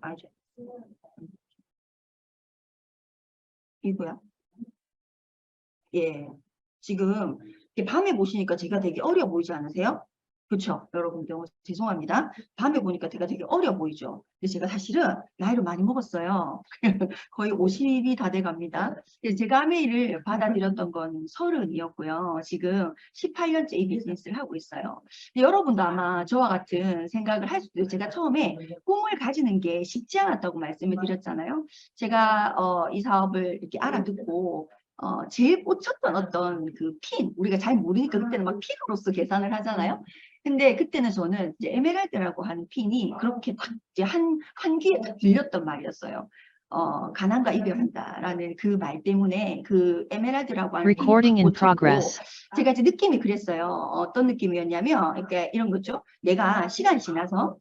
알죠? 이거야. 예. 지금 이렇게 밤에 보시니까 제가 되게 어려 보이지 않으세요? 그렇죠? 여러분들 죄송합니다. 밤에 보니까 제가 되게 어려 보이죠? 근데 제가 사실은 나이를 많이 먹었어요. 거의 50이 다 돼갑니다. 제가 아메이를 받아들였던 건 30이었고요. 지금 18년째 이 비즈니스를 하고 있어요. 여러분도 아마 저와 같은 생각을 할 수도 있어요. 제가 처음에 꿈을 가지는 게 쉽지 않았다고 말씀을 드렸잖아요. 제가 이 사업을 이렇게 알아듣고 제일 꽂혔던 어떤 그 핀, 우리가 잘 모르니까 그때는 막 핀으로서 계산을 하잖아요. 근데 그때는 저는 이제 에메랄드라고 하는 핀이 그렇게 딱 이제 한 귀에 딱 들렸던 말이었어요. 가난과 이별한다라는 그 말 때문에 그 에메랄드라고 하는 핀이 Recording 딱 in 꽂혔고, progress. 제가 이제 느낌이 그랬어요. 어떤 느낌이었냐면, 이렇게 이런 거죠. 내가 시간이 지나서,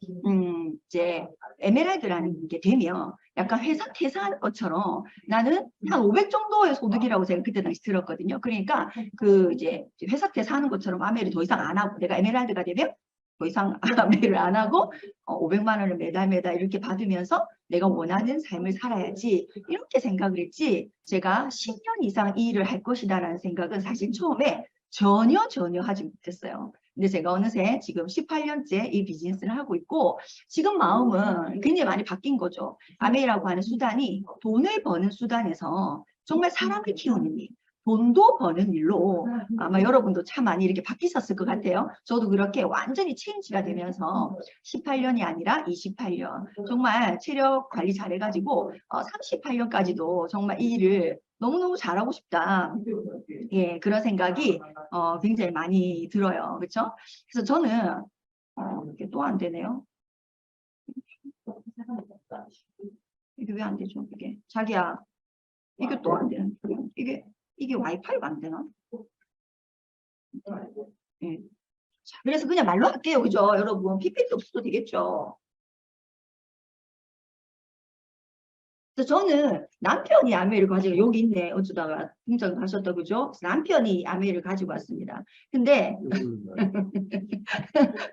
이제 에메랄드라는 게 되면 약간 회사 퇴사하는 것처럼 나는 한 500 정도의 소득이라고 제가 그때 당시 들었거든요. 그러니까 그 이제 회사 퇴사하는 것처럼 아메를 더 이상 안 하고 내가 에메랄드가 되면 더 이상 아메를 안 하고 500만 원을 매달 이렇게 받으면서 내가 원하는 삶을 살아야지 이렇게 생각을 했지, 제가 10년 이상 이 일을 할 것이다라는 생각은 사실 처음에 전혀 하지 못했어요. 근데 제가 어느새 지금 18년째 이 비즈니스를 하고 있고, 지금 마음은 굉장히 많이 바뀐 거죠. 아메이라고 하는 수단이 돈을 버는 수단에서 정말 사람을 키우는 일, 돈도 버는 일로 아마 여러분도 참 많이 이렇게 바뀌셨을 것 같아요. 저도 그렇게 완전히 체인지가 되면서 18년이 아니라 28년 정말 체력 관리 잘해가지고 38년까지도 정말 이 일을 너무너무 잘하고 싶다. 예, 그런 생각이 굉장히 많이 들어요. 그렇죠? 그래서 저는 이게 또 안 되네요. 이게 왜 안 되죠? 이게 자기야, 이게 또 안 되는. 이게 와이파이가 안 되나? 예. 자, 그래서 그냥 말로 할게요. 그죠? 여러분, PPT 없어도 되겠죠? 그래서 저는 남편이 아메를 가지고, 여기 있네. 어쩌다가 등장을 하셨다. 그죠? 남편이 아메를 가지고 왔습니다. 근데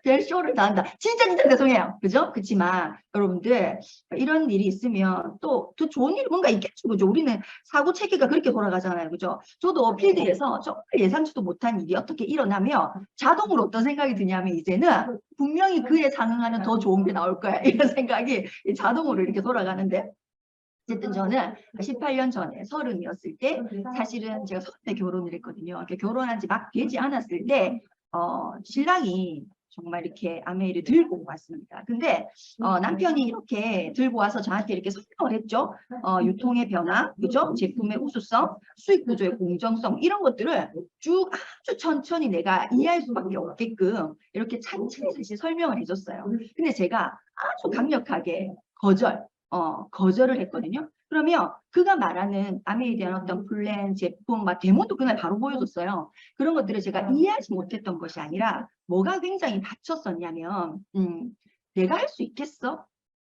별 쇼를 다 한다. 진짜 죄송해요. 그죠? 그렇지만 여러분들 이런 일이 있으면 또 더 좋은 일 뭔가 있겠죠. 그죠? 우리는 사고 체계가 그렇게 돌아가잖아요. 그죠? 저도 필드에서 정말 예상치도 못한 일이 어떻게 일어나면 자동으로 어떤 생각이 드냐면, 이제는 분명히 그에 상응하는 더 좋은 게 나올 거야. 이런 생각이 자동으로 이렇게 돌아가는데, 어쨌든 저는 18년 전에 30이었을 때, 사실은 제가 30대 결혼을 했거든요. 결혼한 지 막 되지 않았을 때 신랑이 정말 이렇게 아메이를 들고 왔습니다. 근데 남편이 이렇게 들고 와서 저한테 이렇게 설명을 했죠. 유통의 변화, 그죠? 제품의 우수성, 수익 구조의 공정성, 이런 것들을 쭉 아주 천천히 내가 이해할 수밖에 없게끔 이렇게 차근차근 사실 설명을 해줬어요. 근데 제가 아주 강력하게 거절을 했거든요. 그러면 그가 말하는 아메이에 대한 어떤 플랜, 제품, 막 데모도 그날 바로 보여줬어요. 그런 것들을 제가 이해하지 못했던 것이 아니라 뭐가 굉장히 받쳤었냐면, 내가 할 수 있겠어?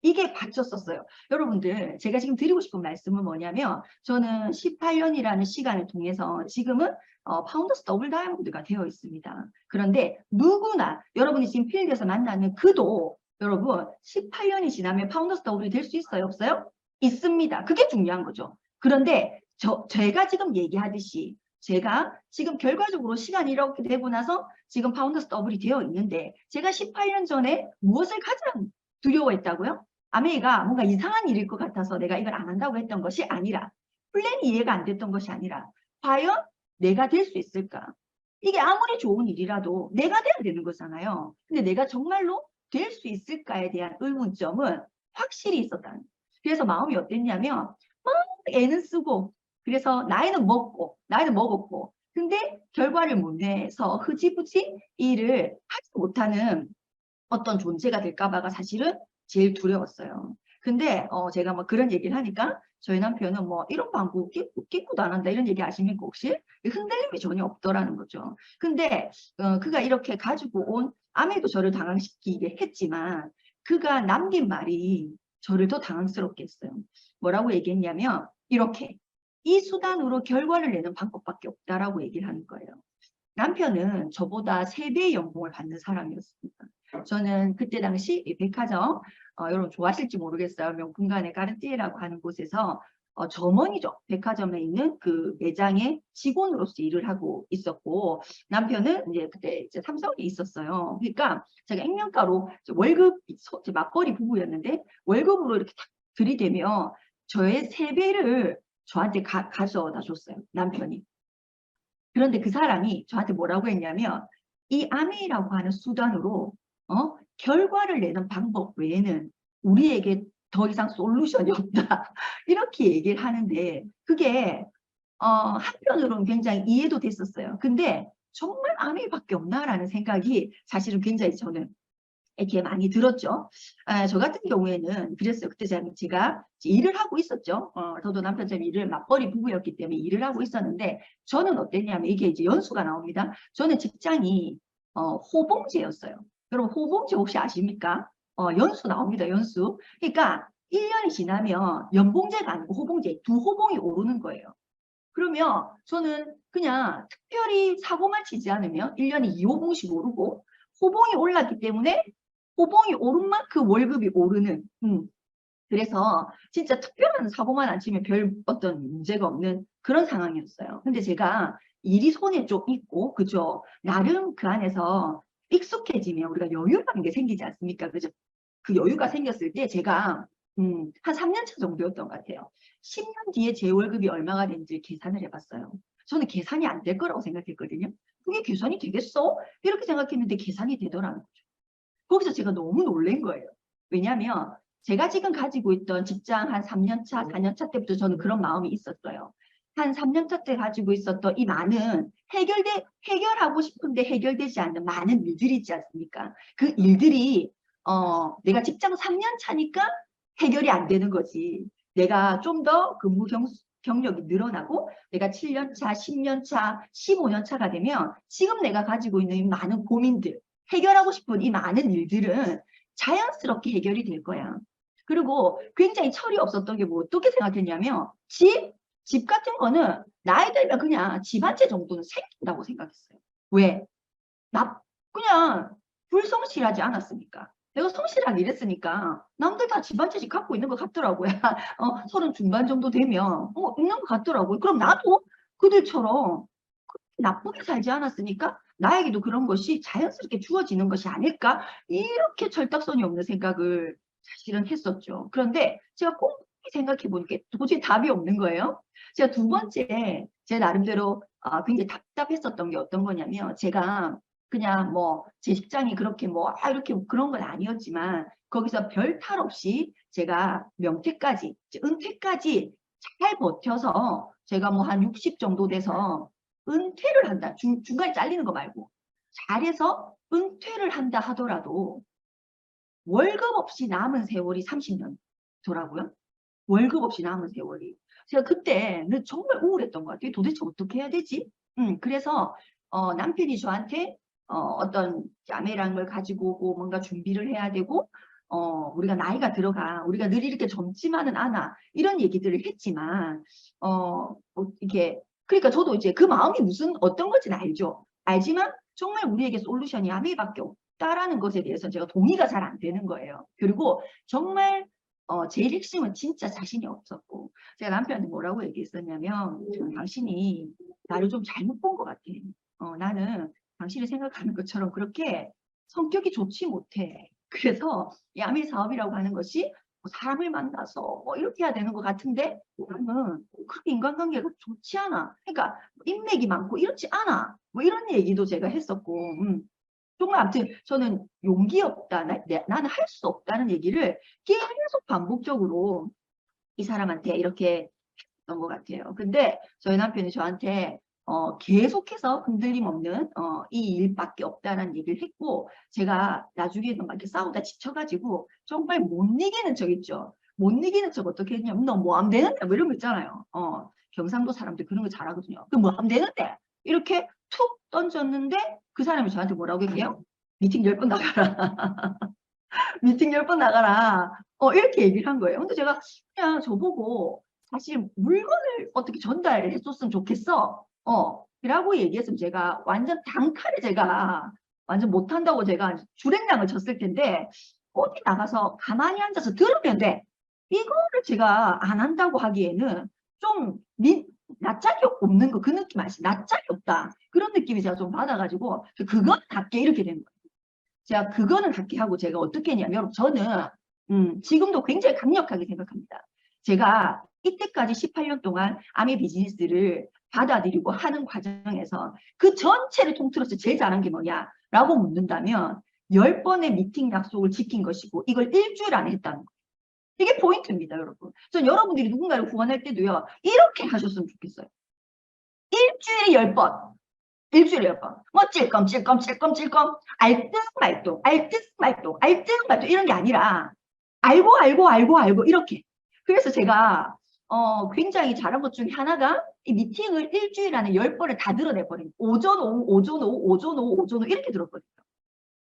이게 받쳤었어요. 여러분들, 제가 지금 드리고 싶은 말씀은 뭐냐면, 저는 18년이라는 시간을 통해서 지금은 파운더스 더블 다이아몬드가 되어 있습니다. 그런데 누구나 여러분이 지금 필드에서 만나는 그도 여러분 18년이 지나면 파운더스 더블이 될 수 있어요? 없어요? 있습니다. 그게 중요한 거죠. 그런데 제가 지금 얘기하듯이 제가 지금 결과적으로 시간이 이렇게 되고 나서 지금 파운더스 더블이 되어 있는데, 제가 18년 전에 무엇을 가장 두려워했다고요? 아메이가 뭔가 이상한 일일 것 같아서 내가 이걸 안 한다고 했던 것이 아니라, 플랜이 이해가 안 됐던 것이 아니라, 과연 내가 될 수 있을까? 이게 아무리 좋은 일이라도 내가 돼야 되는 거잖아요. 근데 내가 정말로 될 수 있을까에 대한 의문점은 확실히 있었다는. 그래서 마음이 어땠냐면, 막 애는 쓰고, 그래서 나이는 먹었고, 근데 결과를 못 내서 흐지부지 일을 하지 못하는 어떤 존재가 될까봐가 사실은 제일 두려웠어요. 근데 제가 뭐 그런 얘기를 하니까 저희 남편은 뭐 이런 방구 끼고도 안 한다 이런 얘기 아십니까 혹시? 흔들림이 전혀 없더라는 거죠. 근데 그가 이렇게 가지고 온 아메도 저를 당황시키게 했지만, 그가 남긴 말이 저를 더 당황스럽게 했어요. 뭐라고 얘기했냐면 이렇게, 이 수단으로 결과를 내는 방법밖에 없다라고 얘기를 하는 거예요. 남편은 저보다 3배의 연봉을 받는 사람이었습니다. 저는 그때 당시 이 백화점, 여러분 좋아하실지 모르겠어요. 명품관의 까르띠에라고 하는 곳에서 점원이죠. 백화점에 있는 그 매장의 직원으로서 일을 하고 있었고, 남편은 이제 그때 이제 삼성에 있었어요. 그러니까 제가 액면가로 월급, 맞벌이 부부였는데 월급으로 이렇게 탁 들이대며 저의 3배를 저한테 가져다 줬어요. 남편이. 그런데 그 사람이 저한테 뭐라고 했냐면 이 아메이라고 하는 수단으로 결과를 내는 방법 외에는 우리에게 더 이상 솔루션이 없다. 이렇게 얘기를 하는데 그게 한편으로는 굉장히 이해도 됐었어요. 근데 정말 아메이밖에 없나라는 생각이 사실은 굉장히 저는 이렇게 많이 들었죠. 저 같은 경우에는 그랬어요. 그때 제가 일을 하고 있었죠. 저도 남편처럼 일을 맞벌이 부부였기 때문에 일을 하고 있었는데 저는 어땠냐면 이게 이제 연수가 나옵니다. 저는 직장이 호봉제였어요. 여러분 호봉제 혹시 아십니까? 연수 나옵니다. 연수. 그러니까 1년이 지나면 연봉제가 아니고 호봉제, 두 호봉이 오르는 거예요. 그러면 저는 그냥 특별히 사고만 치지 않으면 1년에 2호봉씩 오르고 호봉이 올랐기 때문에 호봉이 오른 만큼 월급이 오르는 그래서 진짜 특별한 사고만 안 치면 별 어떤 문제가 없는 그런 상황이었어요. 근데 제가 일이 손에 좀 있고 그죠? 나름 그 안에서 익숙해지면 우리가 여유라는 게 생기지 않습니까? 그죠? 그 여유가 생겼을 때 제가 한 3년 차 정도였던 것 같아요. 10년 뒤에 제 월급이 얼마가 되는지 계산을 해봤어요. 저는 계산이 안 될 거라고 생각했거든요. 그게 계산이 되겠어? 이렇게 생각했는데 계산이 되더라는 거죠. 거기서 제가 너무 놀란 거예요. 왜냐하면 제가 지금 가지고 있던 직장 한 3년 차, 4년 차 때부터 저는 그런 마음이 있었어요. 한 3년 차 때 가지고 있었던 이 많은 해결하고 싶은데 해결되지 않는 많은 일들이 있지 않습니까? 그 일들이 내가 직장 3년 차니까 해결이 안 되는 거지. 내가 좀 더 근무 경력이 늘어나고 내가 7년 차, 10년 차, 15년 차가 되면 지금 내가 가지고 있는 이 많은 고민들, 해결하고 싶은 이 많은 일들은 자연스럽게 해결이 될 거야. 그리고 굉장히 철이 없었던 게 뭐 어떻게 생각했냐면 집 같은 거는 나이 들면 그냥 집 한 채 정도는 생긴다고 생각했어요. 왜? 나 그냥 불성실하지 않았습니까? 내가 성실하게 일했으니까 남들 다 집 한 채씩 갖고 있는 것 같더라고요. 30 중반 정도 되면 있는 것 같더라고요. 그럼 나도 그들처럼 나쁘게 살지 않았으니까 나에게도 그런 것이 자연스럽게 주어지는 것이 아닐까? 이렇게 철딱선이 없는 생각을 사실은 했었죠. 그런데 제가 꼭 생각해 보니까 도저히 답이 없는 거예요. 제가 두 번째 제 나름대로 굉장히 답답했었던 게 어떤 거냐면 제가 그냥 뭐 제 직장이 그렇게 뭐 이렇게 그런 건 아니었지만 거기서 별 탈 없이 제가 명퇴까지 은퇴까지 잘 버텨서 제가 뭐 한 60 정도 돼서 은퇴를 한다. 중간에 잘리는 거 말고. 잘해서 은퇴를 한다 하더라도 월급 없이 남은 세월이 30년더라고요. 월급 없이 남은 세월이. 제가 그때는 정말 우울했던 것 같아요. 도대체 어떻게 해야 되지? 그래서 남편이 저한테 어떤 야매라는 걸 가지고 오고 뭔가 준비를 해야 되고 우리가 나이가 들어가 우리가 늘 이렇게 젊지만은 않아 이런 얘기들을 했지만 이게 그러니까 저도 이제 그 마음이 무슨 어떤 건지는 알죠. 알지만 정말 우리에게 솔루션이 야매밖에 없다라는 것에 대해서 제가 동의가 잘 안 되는 거예요. 그리고 정말 제일 핵심은 진짜 자신이 없었고 제가 남편한테 뭐라고 얘기했었냐면 당신이 나를 좀 잘못 본 것 같아. 나는 당신이 생각하는 것처럼 그렇게 성격이 좋지 못해. 그래서 야매 사업이라고 하는 것이 뭐 사람을 만나서 뭐 이렇게 해야 되는 것 같은데 나는 그렇게 인간관계가 좋지 않아. 그러니까 인맥이 많고 이렇지 않아. 뭐 이런 얘기도 제가 했었고 정말 아무튼 저는 용기 없다. 나는 할 수 없다는 얘기를 계속 반복적으로 이 사람한테 이렇게 했던 것 같아요. 근데 저희 남편이 저한테 계속해서 흔들림 없는 이 일밖에 없다는 얘기를 했고 제가 나중에는 막 이렇게 싸우다 지쳐가지고 정말 못 이기는 척 있죠. 못 이기는 척 어떻게 했냐면 너 뭐 하면 되는데 뭐 이런 거 있잖아요. 경상도 사람들 그런 거 잘하거든요. 그 뭐 하면 되는데 이렇게 툭 던졌는데 그 사람이 저한테 뭐라고 했게요? 미팅 10번 나가라. 미팅 10번 나가라. 이렇게 얘기를 한 거예요. 근데 제가 그냥 저보고 사실 물건을 어떻게 전달해 줬으면 좋겠어. 라고 얘기했으면 제가 완전 단칼에 제가 완전 못한다고 제가 주랭랑을 쳤을 텐데 어디 나가서 가만히 앉아서 들으면 돼. 이거를 제가 안 한다고 하기에는 좀 낯짝이 없는 거, 그 느낌 아시죠? 낯짝이 없다. 그런 느낌이 제가 좀 받아가지고 그건 갖게 이렇게 된 거예요. 제가 그거는 갖게 하고 제가 어떻게 했냐면 여러분 저는 지금도 굉장히 강력하게 생각합니다. 제가 이때까지 18년 동안 아미 비즈니스를 받아들이고 하는 과정에서 그 전체를 통틀어서 제일 잘한 게 뭐냐라고 묻는다면 10번의 미팅 약속을 지킨 것이고 이걸 일주일 안에 했다는 거예요. 이게 포인트입니다, 여러분. 전 여러분들이 누군가를 후원할 때도요. 이렇게 하셨으면 좋겠어요. 일주일에 10번. 일주일에 10번. 뭐 찔끔 알뜰말뚝 이런 게 아니라 알고 이렇게. 그래서 제가 굉장히 잘한 것 중에 하나가 이 미팅을 일주일 안에 10번을 다 들어내버린 오전 오후 이렇게 들었거든요.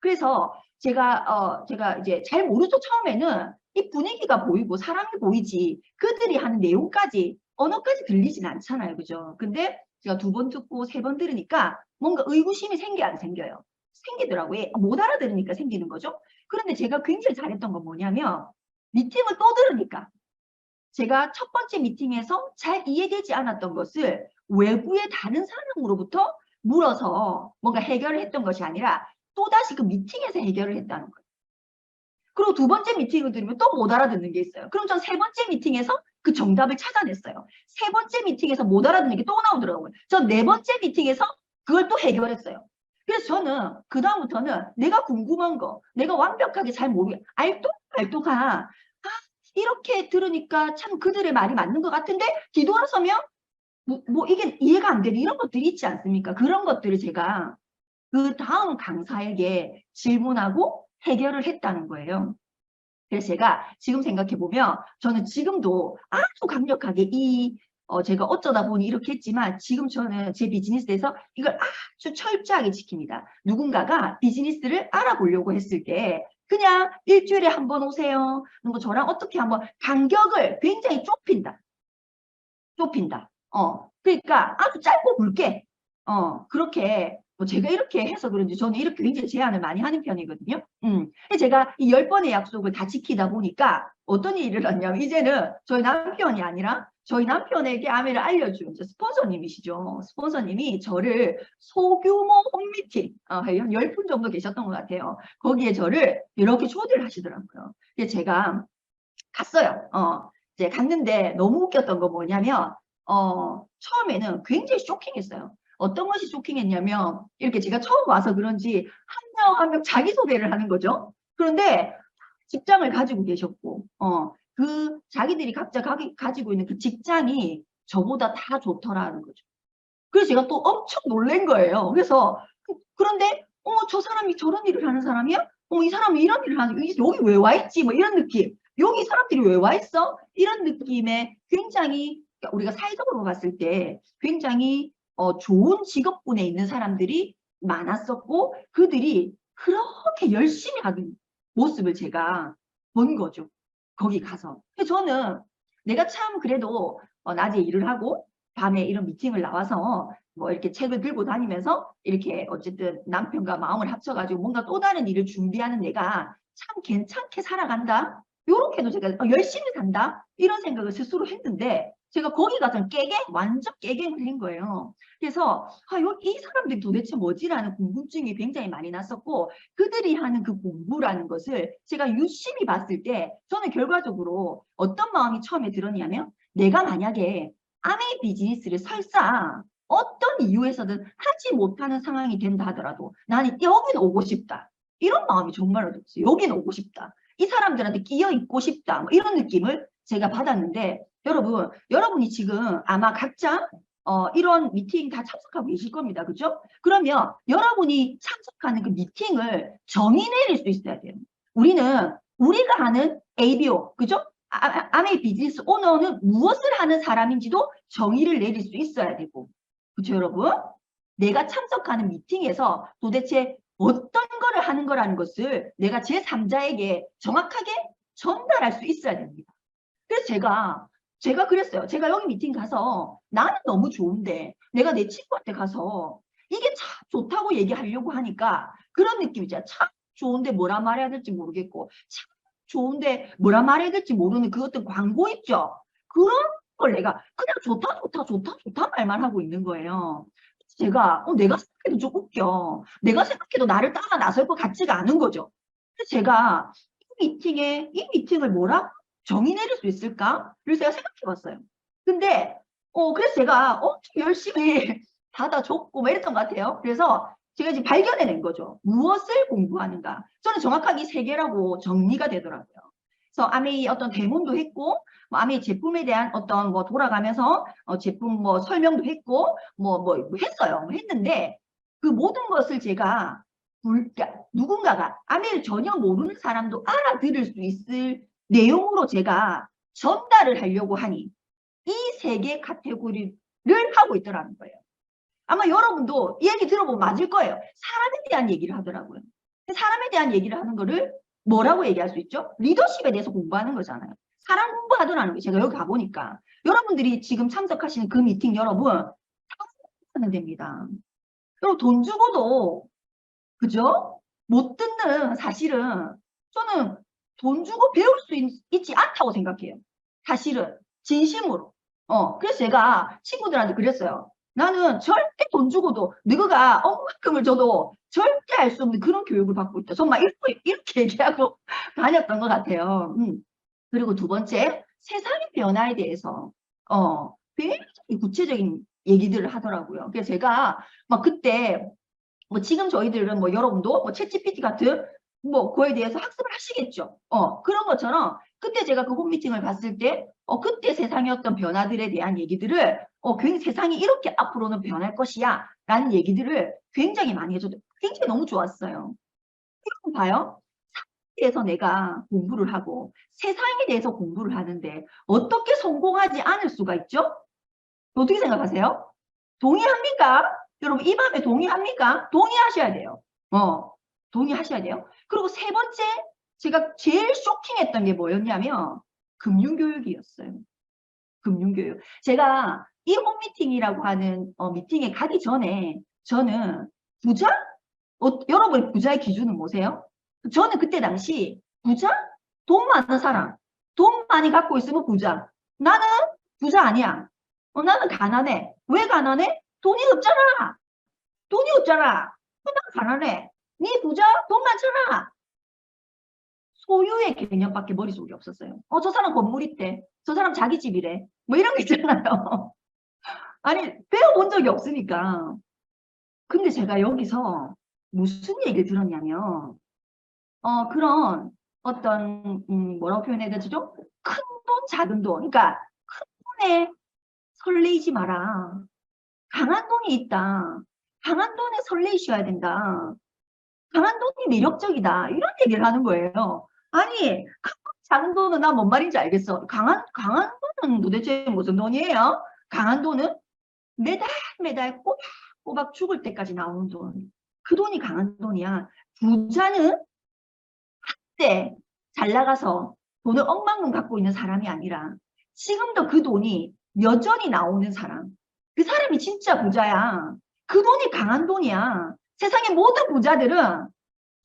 그래서 제가 이제 잘 모르죠. 처음에는 이 분위기가 보이고 사람이 보이지 그들이 하는 내용까지 언어까지 들리진 않잖아요. 그죠? 근데 제가 2번 듣고 3번 들으니까 뭔가 의구심이 생겨 안 생겨요? 생기더라고요. 못 알아들으니까 생기는 거죠. 그런데 제가 굉장히 잘했던 건 뭐냐면 미팅을 또 들으니까 제가 첫 번째 미팅에서 잘 이해되지 않았던 것을 외부의 다른 사람으로부터 물어서 뭔가 해결을 했던 것이 아니라 또다시 그 미팅에서 해결을 했다는 거예요. 그리고 2번째 미팅을 들으면 또 못 알아듣는 게 있어요. 그럼 전 3번째 미팅에서 그 정답을 찾아냈어요. 3번째 미팅에서 못 알아듣는 게 또 나오더라고요. 전 4번째 미팅에서 그걸 또 해결했어요. 그래서 저는 그 다음부터는 내가 궁금한 거, 내가 완벽하게 잘 모르게 알또가 이렇게 들으니까 참 그들의 말이 맞는 것 같은데 뒤돌아서면 뭐 이게 이해가 안 되는 이런 것들이 있지 않습니까? 그런 것들을 제가 그 다음 강사에게 질문하고 해결을 했다는 거예요. 그래서 제가 지금 생각해보면 저는 지금도 아주 강력하게 제가 어쩌다 보니 이렇게 했지만 지금 저는 제 비즈니스에서 이걸 아주 철저하게 지킵니다. 누군가가 비즈니스를 알아보려고 했을 때 그냥 일주일에 한 번 오세요. 뭐 저랑 어떻게 한번 간격을 굉장히 좁힌다. 그러니까 아주 짧고 굵게 그렇게 뭐 제가 이렇게 해서 그런지 저는 이렇게 굉장히 제안을 많이 하는 편이거든요. 제가 이 10번의 약속을 다 지키다 보니까 어떤 일이 일어났냐면 이제는 저희 남편이 아니라 저희 남편에게 아메를 알려준 스폰서님이시죠. 스폰서님이 저를 소규모 홈미팅 한 10분 정도 계셨던 것 같아요. 거기에 저를 이렇게 초대를 하시더라고요. 그래서 제가 갔어요. 이제 갔는데 너무 웃겼던 거 뭐냐면 처음에는 굉장히 쇼킹했어요. 어떤 것이 쇼킹했냐면 이렇게 제가 처음 와서 그런지 한 명 한 명 자기소개를 하는 거죠. 그런데 직장을 가지고 계셨고 그 자기들이 각자 가지고 있는 그 직장이 저보다 다 좋더라는 거죠. 그래서 제가 또 엄청 놀란 거예요. 그래서 그런데 저 사람이 저런 일을 하는 사람이야? 이 사람이 이런 일을 하는 여기 왜 와 있지? 뭐 이런 느낌. 여기 사람들이 왜 와 있어? 이런 느낌의 굉장히 우리가 사회적으로 봤을 때 굉장히 좋은 직업군에 있는 사람들이 많았었고 그들이 그렇게 열심히 하는 모습을 제가 본 거죠. 거기 가서. 저는 내가 참 그래도 낮에 일을 하고 밤에 이런 미팅을 나와서 뭐 이렇게 책을 들고 다니면서 이렇게 어쨌든 남편과 마음을 합쳐가지고 뭔가 또 다른 일을 준비하는 내가 참 괜찮게 살아간다. 요렇게도 제가 열심히 산다. 이런 생각을 스스로 했는데 제가 거기 가서 완전 깨갱을 한 거예요. 그래서 이 사람들이 도대체 뭐지라는 궁금증이 굉장히 많이 났었고 그들이 하는 그 공부라는 것을 제가 유심히 봤을 때 저는 결과적으로 어떤 마음이 처음에 들었냐면 내가 만약에 아메이 비즈니스를 설사 어떤 이유에서든 하지 못하는 상황이 된다 하더라도 나는 여기는 오고 싶다. 이런 마음이 정말로 들었어요. 여기는 오고 싶다. 이 사람들한테 끼어 있고 싶다. 뭐 이런 느낌을 제가 받았는데 여러분이 지금 아마 각자 이런 미팅 다 참석하고 계실 겁니다. 그죠? 그러면 여러분이 참석하는 그 미팅을 정의 내릴 수 있어야 돼요. 우리가 하는 ABO, 그죠? 아메이 비즈니스 오너는 무엇을 하는 사람인지도 정의를 내릴 수 있어야 되고 그렇죠 여러분? 내가 참석하는 미팅에서 도대체 어떤 거를 하는 거라는 것을 내가 제3자에게 정확하게 전달할 수 있어야 됩니다. 그래서 제가 그랬어요. 제가 여기 미팅 가서 나는 너무 좋은데 내가 내 친구한테 가서 이게 참 좋다고 얘기하려고 하니까 그런 느낌이죠. 참 좋은데 뭐라 말해야 될지 모르겠고, 참 좋은데 뭐라 말해야 될지 모르는 그 어떤 광고 있죠. 그런 걸 내가 그냥 좋다 좋다 좋다 좋다 말만 하고 있는 거예요. 제가 내가 생각해도 좀 웃겨. 내가 생각해도 나를 따라 나설 것 같지가 않은 거죠. 그래서 제가 이 미팅을 뭐라 정의 내릴 수 있을까? 를 제가 생각해 봤어요. 근데 그래서 제가 엄청 열심히 받아줬고 뭐 이랬던 것 같아요. 그래서 제가 지금 발견해낸 거죠. 무엇을 공부하는가. 저는 정확하게 이 세 개라고 정리가 되더라고요. 그래서 아메이 어떤 데모도 했고, 뭐 아메이 제품에 대한 어떤 뭐 돌아가면서 제품 뭐 설명도 했고, 뭐 했어요. 뭐 했는데 그 모든 것을 제가 그러니까 누군가가 아메이를 전혀 모르는 사람도 알아들을 수 있을 내용으로 제가 전달을 하려고 하니 이 세 개 카테고리를 하고 있더라는 거예요. 아마 여러분도 이 얘기 들어보면 맞을 거예요. 사람에 대한 얘기를 하더라고요. 사람에 대한 얘기를 하는 거를 뭐라고 얘기할 수 있죠? 리더십에 대해서 공부하는 거잖아요. 사람 공부하더라는 거예요. 제가 여기 가보니까. 여러분들이 지금 참석하시는 그 미팅 여러분, 하면 됩니다. 여러분 돈 주고도, 그죠? 못 듣는 사실은 저는 돈 주고 배울 수 있지 않다고 생각해요. 사실은. 진심으로. 그래서 제가 친구들한테 그랬어요. 나는 절대 돈 주고도 너가 억만큼을 줘도 절대 할 수 없는 그런 교육을 받고 있다. 정말 이렇게 얘기하고 다녔던 것 같아요. 그리고 두 번째, 세상의 변화에 대해서 굉장히 구체적인 얘기들을 하더라고요. 그래서 제가 막 그때 뭐 지금 저희들은 뭐 여러분도 뭐 챗GPT 같은 뭐 그거에 대해서 학습을 하시겠죠. 그런 것처럼 그때 제가 그 홈미팅을 봤을 때 그때 세상의 어떤 변화들에 대한 얘기들을 굉장히 세상이 이렇게 앞으로는 변할 것이야 라는 얘기들을 굉장히 많이 해줘도 굉장히 너무 좋았어요. 그럼 봐요. 사회에 대해서 내가 공부를 하고 세상에 대해서 공부를 하는데 어떻게 성공하지 않을 수가 있죠? 어떻게 생각하세요? 동의합니까? 여러분 이 밤에 동의합니까? 동의하셔야 돼요. 동의하셔야 돼요. 그리고 세 번째 제가 제일 쇼킹했던 게 뭐였냐면 금융교육이었어요. 금융교육. 제가 이 홈미팅이라고 하는 미팅에 가기 전에 저는 부자? 여러분 부자의 기준은 뭐세요? 저는 그때 당시 부자? 돈 많은 사람. 돈 많이 갖고 있으면 부자. 나는 부자 아니야. 나는 가난해. 왜 가난해? 돈이 없잖아. 돈이 없잖아. 난 가난해. 네 부자? 돈 많잖아. 소유의 개념밖에 머릿속에 없었어요. 저 사람 건물 있대. 저 사람 자기 집이래. 뭐 이런 거 있잖아요. 아니 배워본 적이 없으니까. 근데 제가 여기서 무슨 얘기를 들었냐면 그런 어떤 뭐라고 표현해야 되죠? 큰 돈, 작은 돈. 그러니까 큰 돈에 설레이지 마라. 강한 돈이 있다. 강한 돈에 설레이셔야 된다. 강한 돈이 매력적이다. 이런 얘기를 하는 거예요. 아니, 큰 돈, 작은 돈은 나 뭔 말인지 알겠어. 강한 돈은 도대체 무슨 돈이에요? 강한 돈은 매달 꼬박 죽을 때까지 나오는 돈. 그 돈이 강한 돈이야. 부자는 한때 잘 나가서 돈을 억만큼 갖고 있는 사람이 아니라 지금도 그 돈이 여전히 나오는 사람. 그 사람이 진짜 부자야. 그 돈이 강한 돈이야. 세상의 모든 부자들은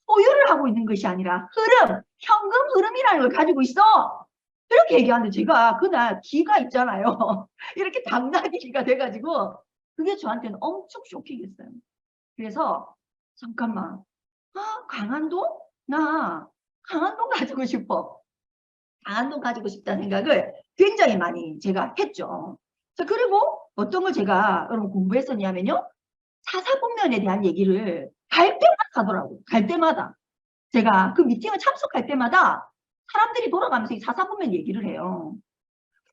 소유를 하고 있는 것이 아니라 흐름, 현금 흐름이라는 걸 가지고 있어. 이렇게 얘기하는데 제가 그날 기가 있잖아요. 이렇게 당나귀가 돼가지고 그게 저한테는 엄청 쇼킹했어요. 그래서 잠깐만, 강한 돈? 나 강한 돈 가지고 싶어. 강한 돈 가지고 싶다는 생각을 굉장히 많이 제가 했죠. 자, 그리고 어떤 걸 제가 여러분 공부했었냐면요. 사사분면에 대한 얘기를 갈 때마다 하더라고요. 갈 때마다. 제가 그 미팅을 참석할 때마다 사람들이 돌아가면서 이 사사분면 얘기를 해요.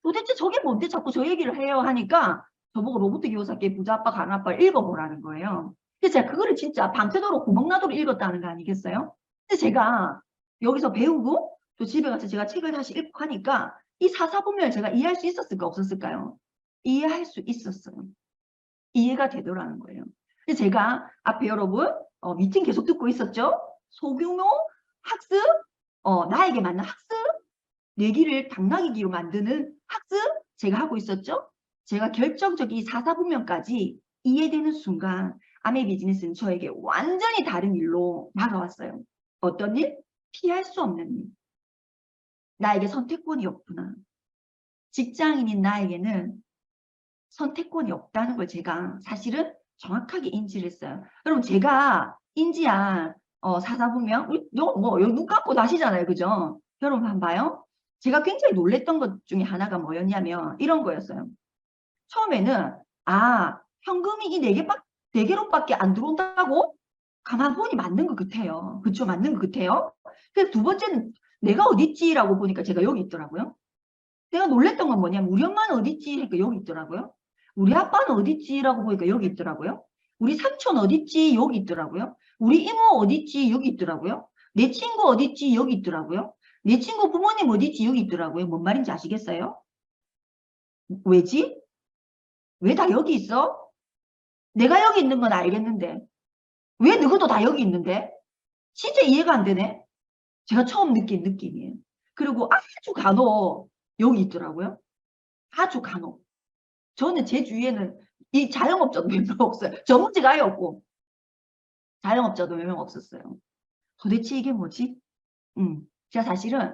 도대체 저게 뭔데 자꾸 저 얘기를 해요 하니까 저보고 로버트 기요사키의 부자 아빠 강한 아빠를 읽어보라는 거예요. 그래서 제가 그거를 진짜 밤새도록 구멍나도록 읽었다는 거 아니겠어요? 근데 제가 여기서 배우고 또 집에 가서 제가 책을 다시 읽고 하니까 이 사사분면을 제가 이해할 수 있었을까 없었을까요? 이해할 수 있었어요. 이해가 되더라는 거예요. 근데 제가 앞에 여러분 미팅 계속 듣고 있었죠? 소규모 학습, 나에게 맞는 학습, 내기를 당나귀기로 만드는 학습 제가 하고 있었죠? 제가 결정적인 사사분면까지 이해되는 순간 아메 비즈니스는 저에게 완전히 다른 일로 다가왔어요. 어떤 일? 피할 수 없는 일. 나에게 선택권이 없구나. 직장인인 나에게는 선택권이 없다는 걸 제가 사실은 정확하게 인지를 했어요. 여러분 제가 인지한 사사분명 눈 감고 다시잖아요. 그죠? 여러분 한번 봐요. 제가 굉장히 놀랬던 것 중에 하나가 뭐였냐면 이런 거였어요. 처음에는 현금이 이 4개로밖에 안 들어온다고? 가만 보니 맞는 것 같아요. 그쵸? 맞는 것 같아요. 그래서 두 번째는 내가 어딨지라고 보니까 제가 여기 있더라고요. 내가 놀랬던 건 뭐냐면 우리 엄마는 어딨지? 그러니까 여기 있더라고요. 우리 아빠는 어딨지라고 보니까 여기 있더라고요. 우리 삼촌 어딨지? 여기 있더라고요. 우리 이모 어딨지? 여기 있더라고요. 내 친구 어딨지? 여기 있더라고요. 내 친구 부모님 어딨지? 여기 있더라고요. 뭔 말인지 아시겠어요? 왜지? 왜 다 여기 있어? 내가 여기 있는 건 알겠는데 왜 너희도 다 여기 있는데? 진짜 이해가 안 되네. 제가 처음 느낀 느낌이에요. 그리고 아주 간혹 여기 있더라고요. 아주 간혹. 저는 제 주위에는 이 자영업자도 몇 명 없어요. 전문직 아예 없고 자영업자도 몇 명 없었어요. 도대체 이게 뭐지? 제가 사실은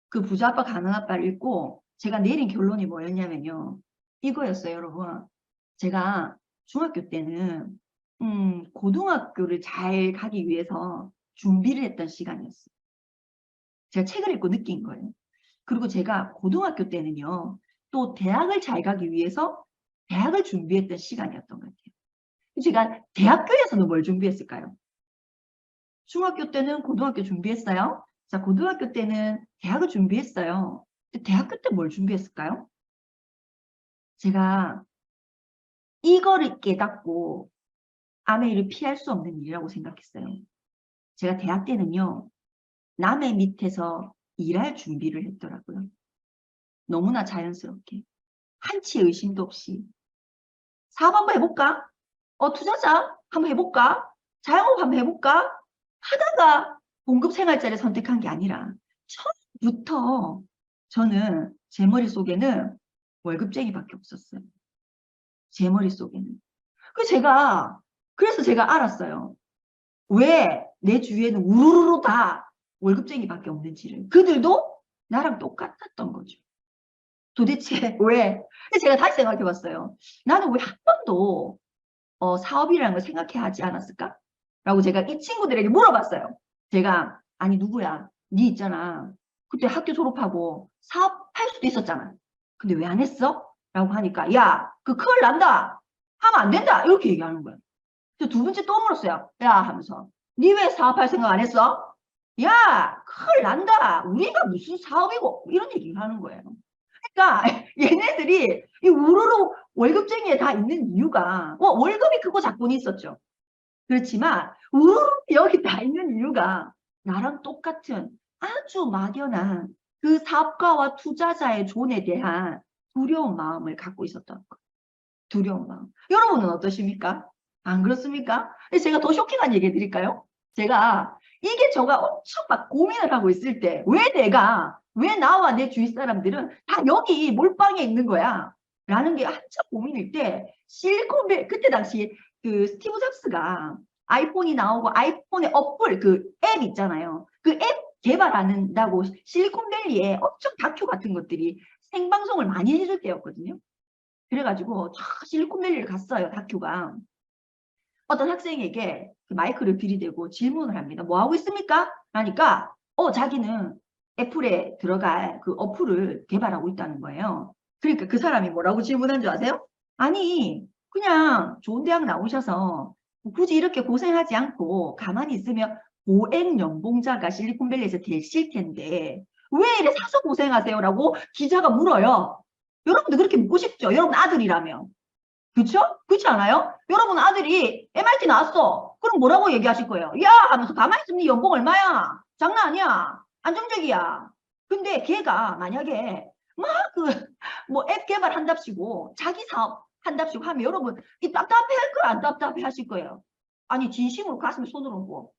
그 부자 아빠 가난 아빠를 읽고 제가 내린 결론이 뭐였냐면요. 이거였어요, 여러분. 제가 중학교 때는 고등학교를 잘 가기 위해서 준비를 했던 시간이었어요. 제가 책을 읽고 느낀 거예요. 그리고 제가 고등학교 때는요. 또 대학을 잘 가기 위해서 대학을 준비했던 시간이었던 것 같아요. 제가 대학교에서는 뭘 준비했을까요? 중학교 때는 고등학교 준비했어요. 자, 고등학교 때는 대학을 준비했어요. 근데 대학교 때 뭘 준비했을까요? 제가 이거를 깨닫고 남의 일을 피할 수 없는 일이라고 생각했어요. 제가 대학 때는요. 남의 밑에서 일할 준비를 했더라고요. 너무나 자연스럽게. 한치 의심도 없이. 사업 한번 해볼까? 투자자 한번 해볼까? 자영업 한번 해볼까? 하다가 공급생활자를 선택한 게 아니라 처음부터 저는 제 머릿속에는 월급쟁이밖에 없었어요. 제 머릿속에는. 그래서 제가 알았어요. 왜 내 주위에는 우르르 다 월급쟁이밖에 없는지를. 그들도 나랑 똑같았던 거죠. 도대체 왜? 제가 다시 생각해 봤어요. 나는 왜 한 번도 사업이라는 걸 생각해 하지 않았을까? 라고 제가 이 친구들에게 물어봤어요. 제가 아니 누구야? 니 있잖아. 그때 학교 졸업하고 사업할 수도 있었잖아. 근데 왜 안 했어? 라고 하니까 야, 그 큰일 난다. 하면 안 된다. 이렇게 얘기하는 거예요. 그래서 두 번째 또 물었어요. 야 하면서 니 왜 사업할 생각 안 했어? 야, 큰일 난다. 우리가 무슨 사업이고 이런 얘기를 하는 거예요. 그러니까 얘네들이 이 우르르 월급쟁이에 다 있는 이유가 월급이 크고 작군이 있었죠. 그렇지만 우르르 여기 다 있는 이유가 나랑 똑같은 아주 막연한 그 사업가와 투자자의 존에 대한 두려운 마음을 갖고 있었던 거예요. 두려운 마음. 여러분은 어떠십니까? 안 그렇습니까? 제가 더 쇼킹한 얘기 해드릴까요? 제가 이게 제가 엄청 막 고민을 하고 있을 때 왜 나와 내 주위 사람들은 다 여기 몰빵에 있는 거야? 라는 게 한참 고민일 때 실리콘밸리 그때 당시 그 스티브 잡스가 아이폰이 나오고 아이폰의 어플 그 앱 있잖아요. 그 앱 개발한다고 실리콘밸리에 엄청 다큐 같은 것들이 생방송을 많이 해줄 때였거든요. 그래가지고 실리콘밸리를 갔어요. 다큐가. 어떤 학생에게 그 마이크를 들이대고 질문을 합니다. 뭐 하고 있습니까? 하니까 자기는 애플에 들어갈 그 어플을 개발하고 있다는 거예요. 그러니까 그 사람이 뭐라고 질문한 줄 아세요? 아니 그냥 좋은 대학 나오셔서 굳이 이렇게 고생하지 않고 가만히 있으면 고액 연봉자가 실리콘밸리에서 되실 텐데 왜 이래 사서 고생하세요? 라고 기자가 물어요. 여러분도 그렇게 묻고 싶죠? 여러분 아들이라면. 그쵸? 그렇지 않아요? 여러분 아들이 MIT 나왔어. 그럼 뭐라고 얘기하실 거예요? 야 하면서 가만히 있으면 네 연봉 얼마야? 장난 아니야. 안정적이야. 근데 걔가 만약에 막 뭐 앱 개발한답시고 자기 사업 한답시고 하면 여러분 이 답답해할 거야 안 답답해 하실 거예요? 아니 진심으로 가슴에 손을 얹고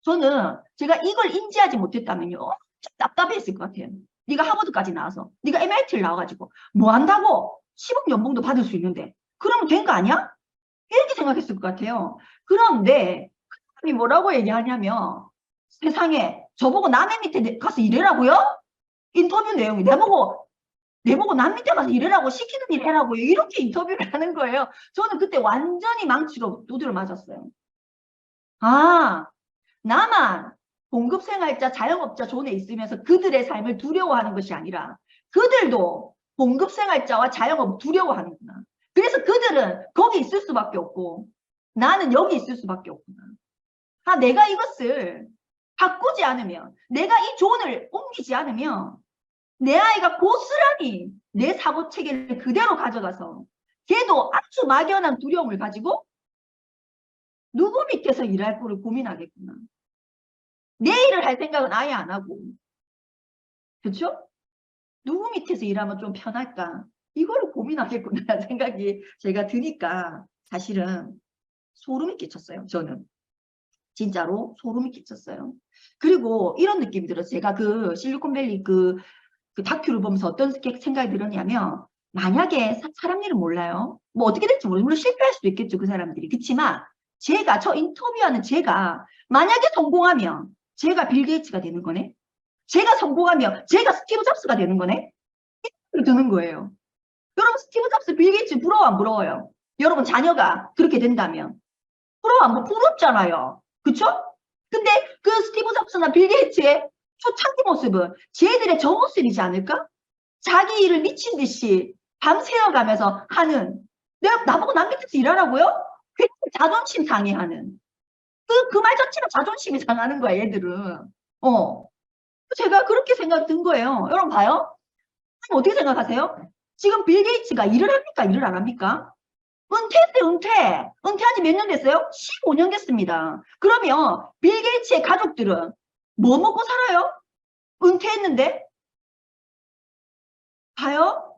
저는 제가 이걸 인지하지 못했다면요 엄청 답답했을 것 같아요. 네가 하버드까지 나와서 네가 MIT를 나와가지고 뭐 한다고 10억 연봉도 받을 수 있는데 그러면 된 거 아니야? 이렇게 생각했을 것 같아요. 그런데 그 사람이 뭐라고 얘기하냐면 세상에 저보고 남의 밑에 가서 일해라고요? 인터뷰 내용이 내보고 남 밑에 가서 일해라고 시키는 일 해라고요. 이렇게 인터뷰를 하는 거예요. 저는 그때 완전히 망치로 두드려 맞았어요. 아, 나만 봉급생활자, 자영업자 존에 있으면서 그들의 삶을 두려워하는 것이 아니라 그들도 봉급생활자와 자영업 두려워하는구나. 그래서 그들은 거기 있을 수밖에 없고 나는 여기 있을 수밖에 없구나. 아, 내가 이것을 바꾸지 않으면, 내가 이 존을 옮기지 않으면 내 아이가 고스란히 내 사고 체계를 그대로 가져가서 걔도 아주 막연한 두려움을 가지고 누구 밑에서 일할 거를 고민하겠구나. 내 일을 할 생각은 아예 안 하고. 그렇죠? 누구 밑에서 일하면 좀 편할까? 이거를 고민하겠구나 생각이 제가 드니까 사실은 소름이 끼쳤어요. 저는. 진짜로 소름이 끼쳤어요. 그리고 이런 느낌이 들었어요. 제가 그 실리콘밸리 그 다큐를 보면서 어떤 생각이 들었냐면 만약에 사람 일은 몰라요. 뭐 어떻게 될지 모르겠어요. 물론 실패할 수도 있겠죠. 그 사람들이. 그렇지만 저 인터뷰하는 제가 만약에 성공하면 제가 빌 게이츠가 되는 거네. 제가 성공하면 제가 스티브 잡스가 되는 거네. 이렇게 드는 거예요. 여러분 스티브 잡스, 빌 게이츠 부러워 안 부러워요? 여러분 자녀가 그렇게 된다면 부러워 안 부럽잖아요. 그쵸? 근데 그 스티브 잡스나 빌 게이츠의 초창기 모습은 쟤들의 저 모습이지 않을까? 자기 일을 미친 듯이 밤새워가면서 하는, 내가 나보고 남 밑에서 일하라고요? 굉장히 자존심 상해하는, 그 말 자체가 자존심이 상하는 거야 얘들은. 제가 그렇게 생각 든 거예요. 여러분 봐요. 어떻게 생각하세요? 지금 빌 게이츠가 일을 합니까? 일을 안 합니까? 은퇴했어요, 은퇴. 은퇴한 지 몇 년 됐어요? 15년 됐습니다. 그러면 빌 게이츠의 가족들은 뭐 먹고 살아요? 은퇴했는데? 봐요.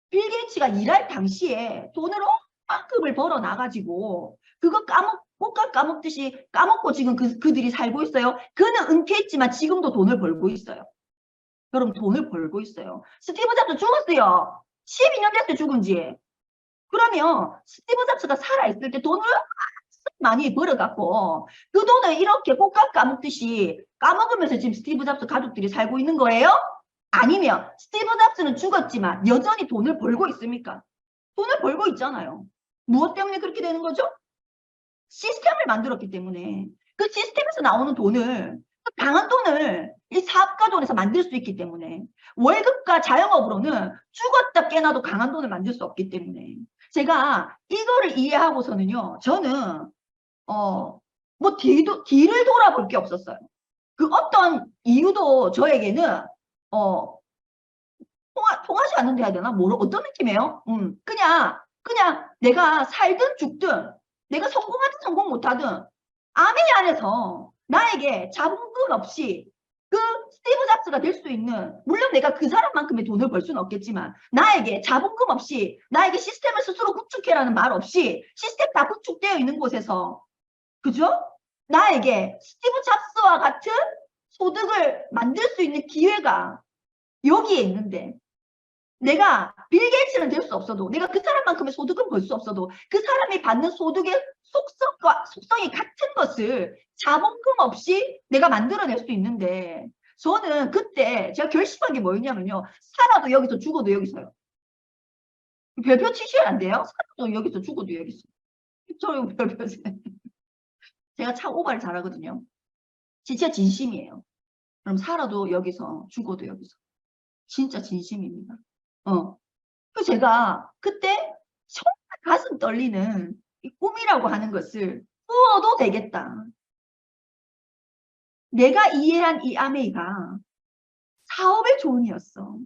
빌 게이츠가 일할 당시에 돈을 얼마큼을 벌어 나가지고 그거 꽃가 까먹듯이 까먹고 지금 그들이 살고 있어요. 그는 은퇴했지만 지금도 돈을 벌고 있어요. 여러분 돈을 벌고 있어요. 스티브 잡스 죽었어요. 12년 됐어요, 죽은 지. 그러면 스티브 잡스가 살아있을 때 돈을 많이 벌어갖고 그 돈을 이렇게 꽃가 까먹듯이 까먹으면서 지금 스티브 잡스 가족들이 살고 있는 거예요? 아니면 스티브 잡스는 죽었지만 여전히 돈을 벌고 있습니까? 돈을 벌고 있잖아요. 무엇 때문에 그렇게 되는 거죠? 시스템을 만들었기 때문에 그 시스템에서 나오는 돈을, 강한 돈을 이 사업가 돈에서 만들 수 있기 때문에, 월급과 자영업으로는 죽었다 깨나도 강한 돈을 만들 수 없기 때문에 제가 이거를 이해하고서는요, 저는 뭐 뒤를 돌아볼 게 없었어요. 그 어떤 이유도 저에게는 통하지 않는다 해야 되나? 어떤 느낌이에요? 그냥 내가 살든 죽든, 내가 성공하든 성공 못하든 아메 안에서 나에게 자본금 없이 그 스티브 잡스가 될 수 있는, 물론 내가 그 사람만큼의 돈을 벌 수는 없겠지만 나에게 자본금 없이, 나에게 시스템을 스스로 구축해라는 말 없이 시스템 다 구축되어 있는 곳에서, 그죠? 나에게 스티브 잡스와 같은 소득을 만들 수 있는 기회가 여기에 있는데, 내가 빌 게이츠는 될 수 없어도, 내가 그 사람만큼의 소득은 벌 수 없어도 그 사람이 받는 소득의 속성이 같은 것을 자본금 없이 내가 만들어낼 수 있는데, 저는 그때 제가 결심한 게 뭐였냐면요, 살아도 여기서 죽어도 여기서요. 별표 치시면 안 돼요. 살아도 여기서 죽어도 여기서. 저 별표. 제가 참 오바를 잘하거든요. 진짜 진심이에요. 그럼 살아도 여기서 죽어도 여기서. 진짜 진심입니다. 그 제가 그때 정말 가슴 떨리는 이 꿈이라고 하는 것을 꾸어도 되겠다. 내가 이해한 이 아메이가 사업의 조언이었어.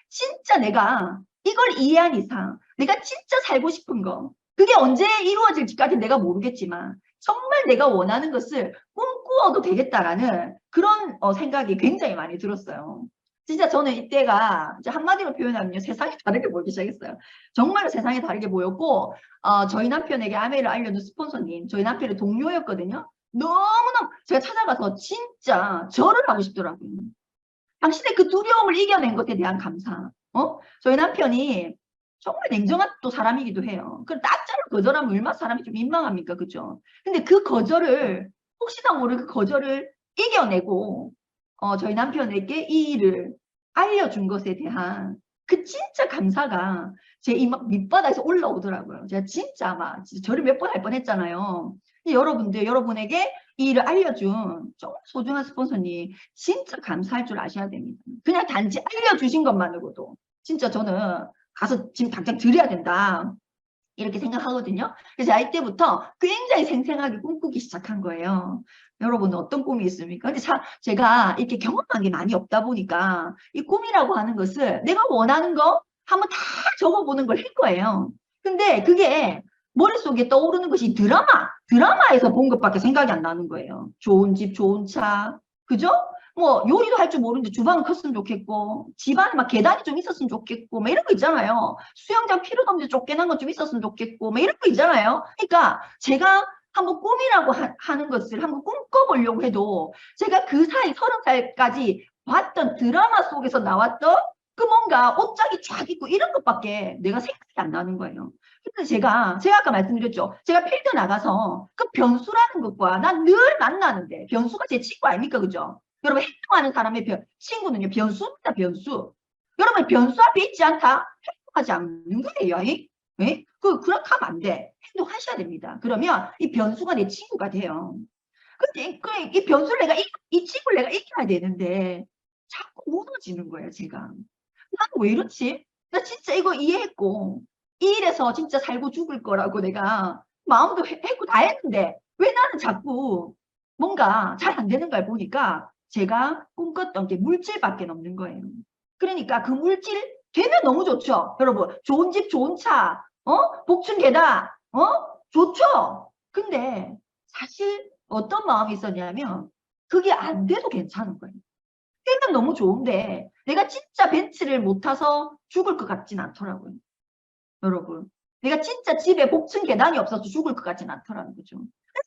진짜 내가 이걸 이해한 이상, 내가 진짜 살고 싶은 거, 그게 언제 이루어질지까지 내가 모르겠지만 정말 내가 원하는 것을 꿈꾸어도 되겠다라는 그런 생각이 굉장히 많이 들었어요. 진짜 저는 이때가 이제 한마디로 표현하면요, 세상이 다르게 보이기 시작했어요. 정말 세상이 다르게 보였고, 저희 남편에게 아메를 알려준 스폰서님, 저희 남편의 동료였거든요. 너무너무 제가 찾아가서 진짜 절을 하고 싶더라고요. 당신의 그 두려움을 이겨낸 것에 대한 감사. 저희 남편이 정말 냉정한 또 사람이기도 해요. 그 따짜를 거절하면 얼마나 사람이 좀 민망합니까? 그죠? 근데 그 거절을, 혹시나 모르게 그 거절을 이겨내고, 저희 남편에게 이 일을 알려준 것에 대한 그 진짜 감사가 제 이 막 밑바닥에서 올라오더라고요. 제가 진짜 막 저를 몇 번 할 뻔했잖아요. 여러분들, 여러분에게 이 일을 알려준 정말 소중한 스폰서님 진짜 감사할 줄 아셔야 됩니다. 그냥 단지 알려주신 것만으로도 진짜 저는 가서 지금 당장 드려야 된다. 이렇게 생각하거든요. 그래서 아이 때부터 굉장히 생생하게 꿈꾸기 시작한 거예요. 여러분은 어떤 꿈이 있습니까? 근데 제가 이렇게 경험한 게 많이 없다 보니까 이 꿈이라고 하는 것을 내가 원하는 거 한번 다 적어보는 걸 한 거예요. 근데 그게 머릿속에 떠오르는 것이 드라마에서 본 것밖에 생각이 안 나는 거예요. 좋은 집, 좋은 차, 그죠? 뭐 요리도 할 줄 모르는데 주방은 컸으면 좋겠고, 집안에 막 계단이 좀 있었으면 좋겠고, 막 이런 거 있잖아요. 수영장 필요도 없는데 쫓겨난 것 좀 있었으면 좋겠고, 막 이런 거 있잖아요. 그러니까 제가 한번 꿈이라고 하는 것을 한번 꿈꿔보려고 해도 제가 그 사이 30살까지 봤던 드라마 속에서 나왔던 그 뭔가 옷장이 쫙 있고 이런 것밖에 내가 생각이 안 나는 거예요. 근데 제가 아까 말씀드렸죠. 제가 필드 나가서 그 변수라는 것과 난 늘 만나는데, 변수가 제 친구 아닙니까? 그죠? 여러분, 행동하는 사람의 친구는요, 변수입니다, 변수. 여러분, 변수 앞에 있지 않다? 행동하지 않는 거예요. 예? 그렇게 하면 안 돼. 행동하셔야 됩니다. 그러면 이 변수가 내 친구가 돼요. 근데 이 변수를 이 친구를 내가 이겨야 되는데, 자꾸 무너지는 거예요, 제가. 나는 왜 이렇지? 나 진짜 이거 이해했고, 이 일에서 진짜 살고 죽을 거라고 내가 마음도 했고 다 했는데, 왜 나는 자꾸 뭔가 잘 안 되는 걸 보니까 제가 꿈꿨던 게 물질밖에 없는 거예요. 그러니까 그 물질 되면 너무 좋죠. 여러분, 좋은 집, 좋은 차, 복층 계단, 좋죠. 근데 사실 어떤 마음이 있었냐면 그게 안 돼도 괜찮은 거예요. 되면 너무 좋은데 내가 진짜 벤츠를 못 타서 죽을 것 같진 않더라고요. 여러분. 내가 진짜 집에 복층 계단이 없어서 죽을 것 같진 않더라는 거죠.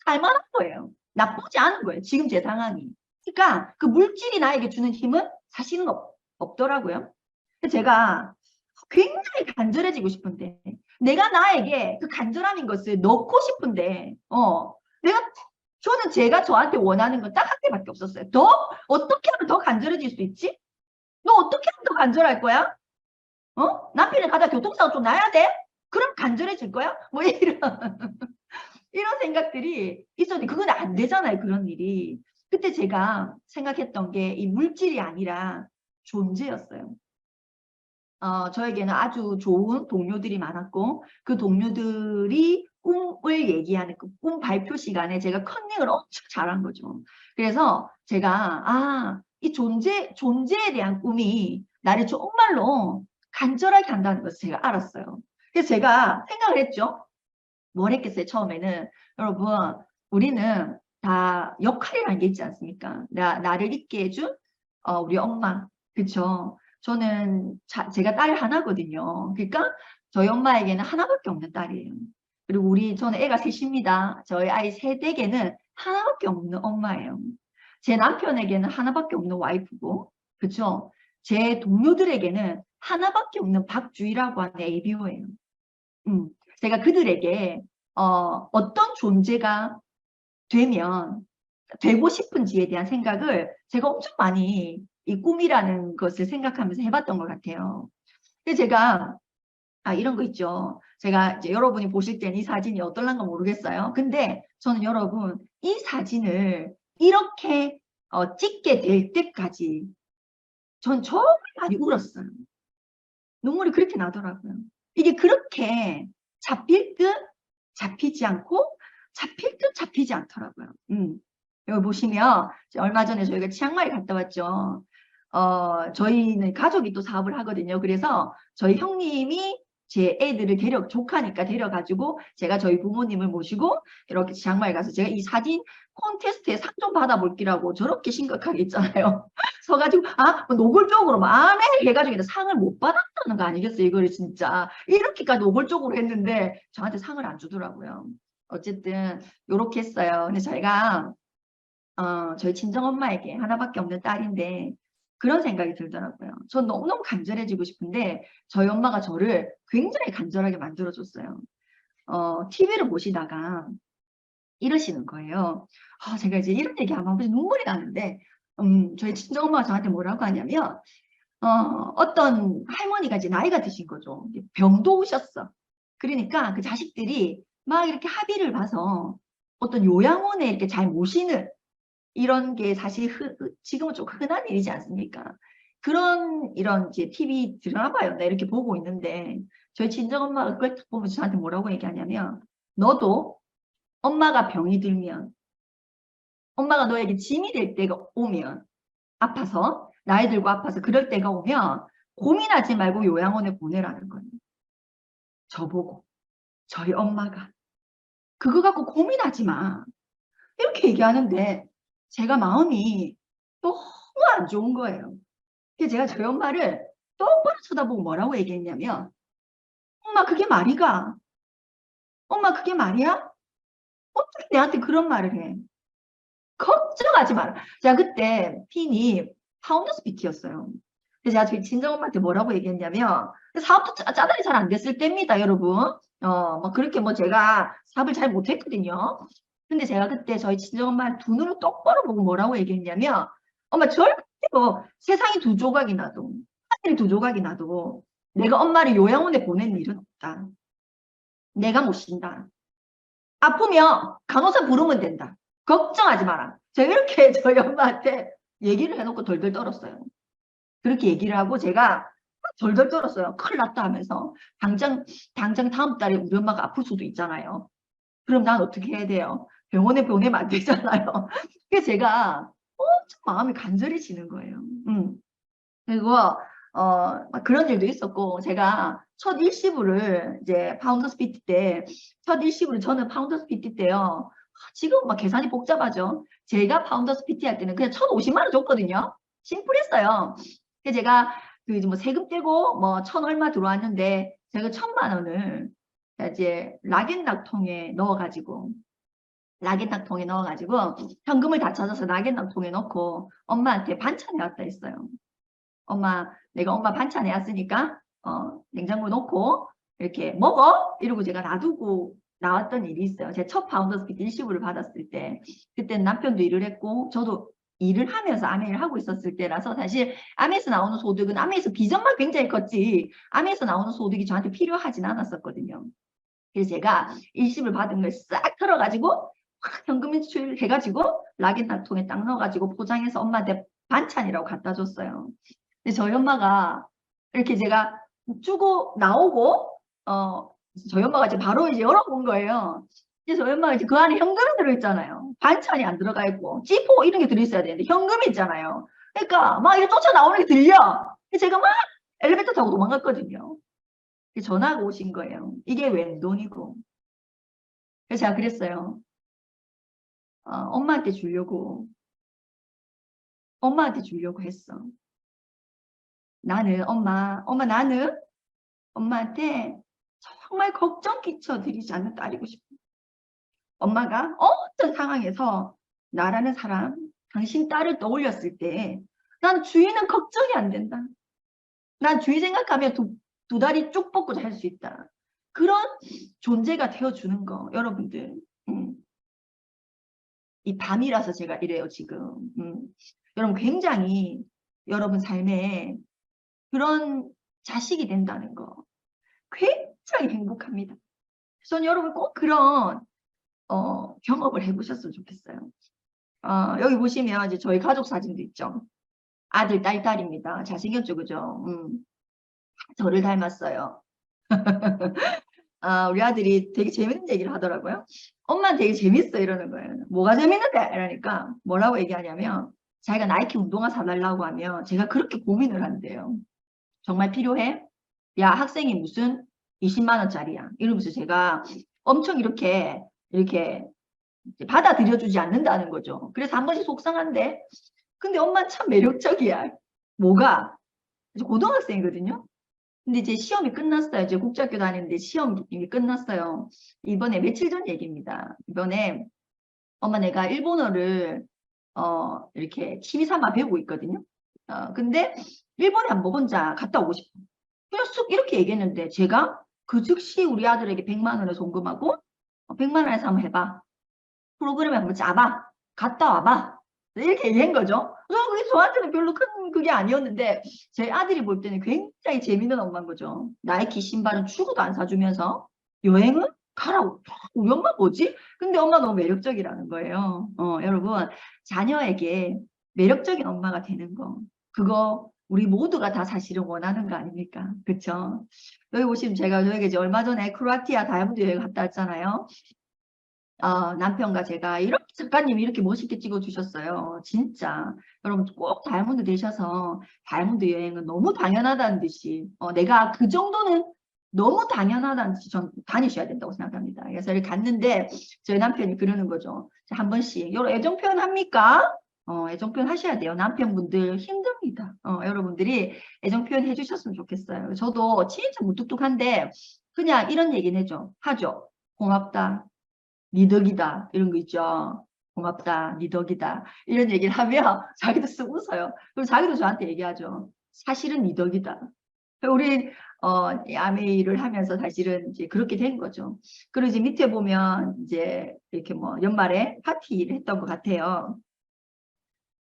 살만한 거예요. 나쁘지 않은 거예요. 지금 제 상황이. 그러니까 그 물질이 나에게 주는 힘은 사실은 없더라고요. 제가 굉장히 간절해지고 싶은데 내가 나에게 그 간절함인 것을 넣고 싶은데 저는 제가 저한테 원하는 건 딱 한 개밖에 없었어요. 어떻게 하면 더 간절해질 수 있지? 너 어떻게 하면 더 간절할 거야? 남편이 가다 교통사고 좀 나야 돼? 그럼 간절해질 거야? 뭐 이런 생각들이 있었는데 그건 안 되잖아요. 그런 일이. 그때 제가 생각했던 게 이 물질이 아니라 존재였어요. 저에게는 아주 좋은 동료들이 많았고 그 동료들이 꿈을 얘기하는 그 꿈 발표 시간에 제가 컨닝을 엄청 잘한 거죠. 그래서 제가 이 존재에 대한 꿈이 나를 정말로 간절하게 한다는 것을 제가 알았어요. 그래서 제가 생각을 했죠. 뭘 했겠어요, 처음에는. 여러분, 우리는 다 역할이라는 게 있지 않습니까? 나를 있게 해준 우리 엄마, 그쵸? 저는 제가 딸 하나거든요. 그러니까 저희 엄마에게는 하나밖에 없는 딸이에요. 그리고 저는 애가 셋입니다. 저희 아이 셋에게는 하나밖에 없는 엄마예요. 제 남편에게는 하나밖에 없는 와이프고, 그쵸? 제 동료들에게는 하나밖에 없는 박주희라고 하는 ABO예요. 제가 그들에게 어떤 존재가 되고 싶은지에 대한 생각을 제가 엄청 많이 이 꿈이라는 것을 생각하면서 해봤던 것 같아요. 근데 제가 이런 거 있죠. 제가 이제 여러분이 보실 때는 이 사진이 어떨란가 모르겠어요. 근데 저는 여러분 이 사진을 이렇게 찍게 될 때까지 전 정말 많이 울었어요. 눈물이 그렇게 나더라고요. 이게 그렇게 잡힐 듯 잡히지 않고 잡힐 듯 잡히지 않더라고요. 여기 보시면 얼마 전에 저희가 치앙마이 갔다 왔죠. 저희는 가족이 또 사업을 하거든요. 그래서 저희 형님이 제 애들을 조카니까 데려가지고 제가 저희 부모님을 모시고 이렇게 치앙마이 가서 제가 이 사진 콘테스트에 상 좀 받아볼기라고 저렇게 심각하게 있잖아요. 서가지고 뭐 노골적으로 안 해! 해가지고 상을 못 받았다는 거 아니겠어요? 이거를 진짜 이렇게까지 노골적으로 했는데 저한테 상을 안 주더라고요. 어쨌든 요렇게 했어요. 근데 저희가 저희 친정엄마에게 하나밖에 없는 딸인데 그런 생각이 들더라고요. 전 너무너무 간절해지고 싶은데 저희 엄마가 저를 굉장히 간절하게 만들어줬어요. TV를 보시다가 이러시는 거예요. 제가 이제 이런 얘기하면 눈물이 나는데 저희 친정엄마가 저한테 뭐라고 하냐면 어떤 할머니가 이제 나이가 드신 거죠. 병도 오셨어. 그러니까 그 자식들이 막 이렇게 합의를 봐서 어떤 요양원에 이렇게 잘 모시는 이런 게 사실 지금은 좀 흔한 일이지 않습니까? 이런 이제 TV 드라마였나 이렇게 보고 있는데 저희 친정엄마가 그걸 딱 보면서 저한테 뭐라고 얘기하냐면 너도 엄마가 병이 들면 엄마가 너에게 짐이 될 때가 오면 아파서 나이 들고 아파서 그럴 때가 오면 고민하지 말고 요양원에 보내라는 거예요. 저보고 저희 엄마가 그거 갖고 고민하지 마 이렇게 얘기하는데 제가 마음이 너무 안 좋은 거예요. 그래서 제가 저희 엄마를 똑바로 쳐다보고 뭐라고 얘기했냐면 엄마 그게 말이가? 엄마 그게 말이야? 어떻게 내한테 그런 말을 해? 걱정하지 마라. 제가 그때 핀이 파운더스 PT였어요. 그래서 제가 저희 친정엄마한테 뭐라고 얘기했냐면 사업도 짜다리 잘 안 됐을 때입니다, 여러분. 뭐 그렇게 뭐 제가 사업을 잘 못했거든요. 근데 제가 그때 저희 친정엄마 두 눈을 똑바로 보고 뭐라고 얘기했냐면 엄마 절대 뭐 세상이 두 조각이 나도 하늘이 두 조각이 나도 내가 엄마를 요양원에 보낸 일은 없다. 내가 모신다. 아프면 간호사 부르면 된다. 걱정하지 마라. 제가 이렇게 저희 엄마한테 얘기를 해놓고 덜덜 떨었어요. 그렇게 얘기를 하고 제가 덜덜 떨었어요. 큰일 났다 하면서 당장 다음 달에 우리 엄마가 아플 수도 있잖아요. 그럼 난 어떻게 해야 돼요? 병원에 보내면 안 되잖아요. 그래서 제가 엄청 마음이 간절해지는 거예요. 그리고 그런 일도 있었고 제가 첫 일시불을 이제 파운더스 PT 때 첫 일시불을 저는 파운더스 PT 때요. 지금 막 계산이 복잡하죠. 제가 파운더스 PT 할 때는 그냥 1,050만 원 줬거든요. 심플했어요. 그래서 제가 그 뭐 세금 떼고 뭐 1,000 얼마 들어왔는데 제가 1,000만 원을 이제 락앤락통에 넣어가지고 현금을 다 찾아서 락앤락통에 넣고 엄마한테 반찬 해왔다 했어요. 엄마 내가 엄마 반찬 해왔으니까 냉장고에 넣고 이렇게 먹어 이러고 제가 놔두고 나왔던 일이 있어요. 제 첫 파운더스 PT 일시불을 받았을 때 그때는 남편도 일을 했고 저도 일을 하면서 아메를 하고 있었을 때라서 사실 아메에서 나오는 소득은 아메에서 비전만 굉장히 컸지 아메에서 나오는 소득이 저한테 필요하진 않았었거든요. 그래서 제가 일시불 받은 걸 싹 털어가지고 현금 인출 해가지고 락앤락통에 딱 넣어가지고 포장해서 엄마한테 반찬이라고 갖다 줬어요. 근데 저희 엄마가 이렇게 제가 주고 나오고 저희 엄마가 이제 바로 이제 열어본 거예요. 이제 저희 엄마가 이제 그 안에 현금이 들어있잖아요. 반찬이 안 들어가 있고 찌포 이런 게 들어있어야 되는데 현금이 있잖아요. 그러니까 막 이렇게 쫓아나오는 게 들려. 제가 막 엘리베이터 타고 도망갔거든요. 전화가 오신 거예요. 이게 웬 돈이고. 그래서 제가 그랬어요. 엄마한테 주려고 했어. 나는 나는 엄마한테 정말 걱정 끼쳐드리지 않는 딸이고 싶어. 엄마가 어떤 상황에서 나라는 사람, 당신 딸을 떠올렸을 때 난 주위는 걱정이 안 된다. 난 주위 생각하면 두 다리 쭉 뻗고 잘 수 있다. 그런 존재가 되어주는 거 여러분들. 이 밤이라서 제가 이래요 지금. 여러분 굉장히 여러분 삶에 그런 자식이 된다는 거 굉장히 행복합니다. 저는 여러분 꼭 그런 경험을 해보셨으면 좋겠어요. 여기 보시면 이제 저희 가족 사진도 있죠. 아들, 딸입니다. 잘생겼죠, 그죠? 저를 닮았어요. 우리 아들이 되게 재밌는 얘기를 하더라고요. 엄마는 되게 재밌어 이러는 거예요. 뭐가 재밌는데? 이러니까 뭐라고 얘기하냐면 자기가 나이키 운동화 사달라고 하면 제가 그렇게 고민을 한대요. 정말 필요해? 야 학생이 무슨 20만 원짜리야. 이러면서 제가 엄청 이렇게 받아들여주지 않는다는 거죠. 그래서 한 번씩 속상한데 근데 엄마는 참 매력적이야. 뭐가? 고등학생이거든요. 근데 이제 시험이 끝났어요. 이제 국제학교 다니는데 시험이 끝났어요. 이번에 며칠 전 얘기입니다. 이번에 엄마 내가 일본어를 이렇게 취미 삼아 배우고 있거든요. 근데 일본에 한번 혼자 갔다 오고 싶어. 그냥 쑥 이렇게 얘기했는데 제가 그 즉시 우리 아들에게 100만 원을 송금하고 100만 원에서 한번 해봐. 프로그램에 한번 짜봐. 갔다 와봐. 이렇게 얘기한 거죠. 그게 저한테는 별로 큰 그게 아니었는데 제 아들이 볼 때는 굉장히 재밌는 엄마인 거죠. 나이키 신발은 죽어도 안 사주면서 여행은 가라고. 우리 엄마 뭐지? 근데 엄마 너무 매력적이라는 거예요. 여러분 자녀에게 매력적인 엄마가 되는 거 그거 우리 모두가 다 사실은 원하는 거 아닙니까? 그쵸? 여기 보시면 제가 저에게 이제 얼마 전에 크로아티아 다이아몬드 여행 갔다 왔잖아요. 남편과 제가 이렇게 작가님이 이렇게 멋있게 찍어주셨어요. 진짜 여러분 꼭 다이아몬드 되셔서 다이아몬드 여행은 너무 당연하다는 듯이 내가 그 정도는 너무 당연하다는 듯이 전 다니셔야 된다고 생각합니다. 그래서 이렇게 갔는데 저희 남편이 그러는 거죠. 한 번씩 여러분 애정 표현 합니까? 애정 표현 하셔야 돼요. 남편분들 힘듭니다. 여러분들이 애정 표현 해주셨으면 좋겠어요. 저도 진짜 무뚝뚝한데 그냥 이런 얘기는 하죠. 고맙다. 니 덕이다 이런 거 있죠. 고맙다 니 덕이다 이런 얘기를 하면 자기도 쓱 웃어요. 그리고 자기도 저한테 얘기하죠. 사실은 니 덕이다. 우리 아메이를 하면서 사실은 이제 그렇게 된 거죠. 그리고 이제 밑에 보면 이제 이렇게 뭐 연말에 파티를 했던 것 같아요.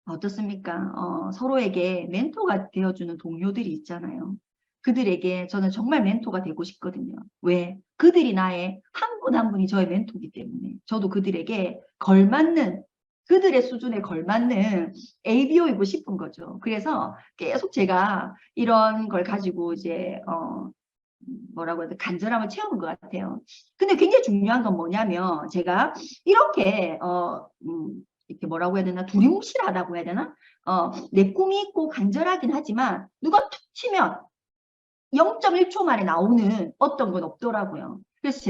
어떻습니까? 서로에게 멘토가 되어주는 동료들이 있잖아요. 그들에게 저는 정말 멘토가 되고 싶거든요. 왜? 그들이 나의 한 분 한 분이 저의 멘토이기 때문에 저도 그들에게 걸맞는 그들의 수준에 걸맞는 ABO이고 싶은 거죠. 그래서 계속 제가 이런 걸 가지고 이제 뭐라고 해야 돼? 간절함을 채우는 것 같아요. 근데 굉장히 중요한 건 뭐냐면 제가 이렇게 이렇게 뭐라고 해야 되나 두리뭉실하다고 해야 되나 내 꿈이 있고 간절하긴 하지만 누가 툭 치면 0.1초 만에 나오는 어떤 건 없더라고요. 그래서